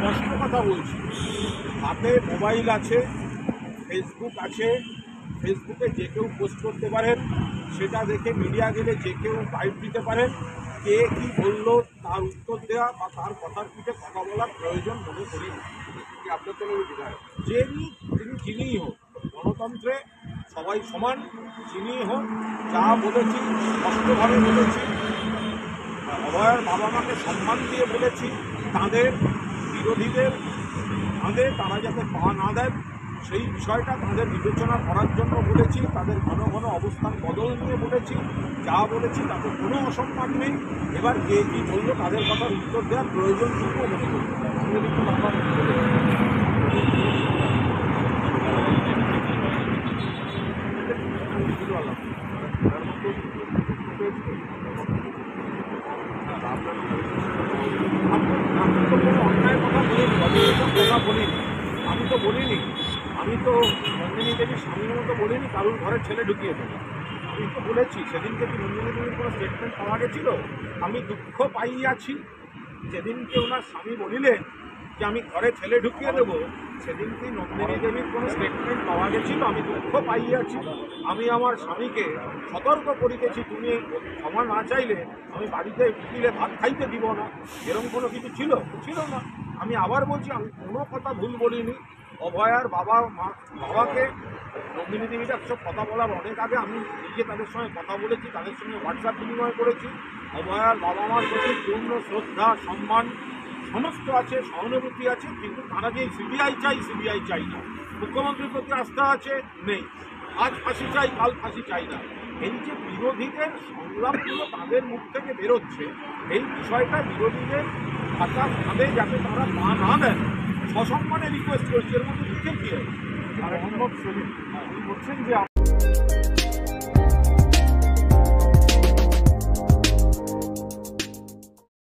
স্পষ্ট কথা বলছি, হাতে মোবাইল আছে, ফেসবুক আছে, ফেসবুকে যে কেউ পোস্ট করতে পারেন, সেটা দেখে মিডিয়া গেলে যে কেউ বাইট দিতে পারেন। কে কী বললো তার উত্তর দেওয়া বা তার কথার পিঠে কথা বলার প্রয়োজন মনে করি না। আপনার তো তিনি যিনিই হোক, গণতন্ত্রে সবাই সমান, যিনিই হোক, যা বলেছি স্পষ্টভাবে বলেছি। অভয়ার বাবা মাকে সম্মান দিয়ে বলেছি, তাদের বিরোধীদের তারা যাতে পা না দেন সেই বিষয়টা তাদের বিবেচনা করার জন্য বলেছি। তাদের ঘন ঘন অবস্থান বদল নিয়ে বলেছি, যা বলেছি তাতে কোনো অসম্মান নেই। এবার কে কী বললো তাদের কথার উত্তর দেওয়ার প্রয়োজনটুকু মনে করতে আমি তো কোনো অন্যায় কথা বলিনি, অবৈধ কথা বলিনি। আমি তো বলিনি, আমি তো নন্দিনী দেবীর স্বামীর মতো বলিনি কারুর ঘরে ছেলে ঢুকিয়ে দেবো। আমি তো বলেছি, সেদিনকে কি নন্দিনী দেবীর কোনো স্টেটমেন্ট পাওয়া গেছিল? আমি দুঃখ পাইয়াছি যেদিনকে ওনার স্বামী বলিলেন যে আমি ঘরে ছেলে ঢুকিয়ে দেবো, সেদিনকেই নন্দিনী দেবীর কোনো স্টেটমেন্ট পাওয়া গেছিল। আমি দুঃখ পাইয়াছি। আমি আমার স্বামীকে সতর্ক করিতেছি, তুমি ক্ষমা না চাইলে আমি বাড়িতে উকিলে ভাত খাইতে দিব না। এরকম কোনো কিছু ছিল না। আমি আবার বলছি, আমি কোনো কথা ভুল বলিনি। অভয়ার বাবাকে নন্দিনী দেবীটা সব কথা বলার অনেক আগে আমি নিজে তাদের সঙ্গে কথা বলেছি, তাদের সঙ্গে হোয়াটসঅ্যাপ বিনিময় করেছি। অভয়ার বাবা মার প্রতি পূর্ণ শ্রদ্ধা, সম্মান সমস্ত আছে, সহানুভূতি আছে, কিন্তু তারা যে সিবিআই চাই না। মুখ্যমন্ত্রীর প্রতি আস্থা আছে, নেই। আজ ফাঁসি চাই, কাল ফাঁসি চাই না। এই যে বিরোধীদের সংলাপগুলো তাদের মুখ থেকে বেরোচ্ছে, এই বিষয়টা বিরোধীদের খাতা ফাঁদে যাতে তারা পা না দেন, সসম্মানে রিকোয়েস্ট করছে। এর মধ্যে দুঃখের কী আছে? আর মোহাম্মদ সেলিম বলছেন যে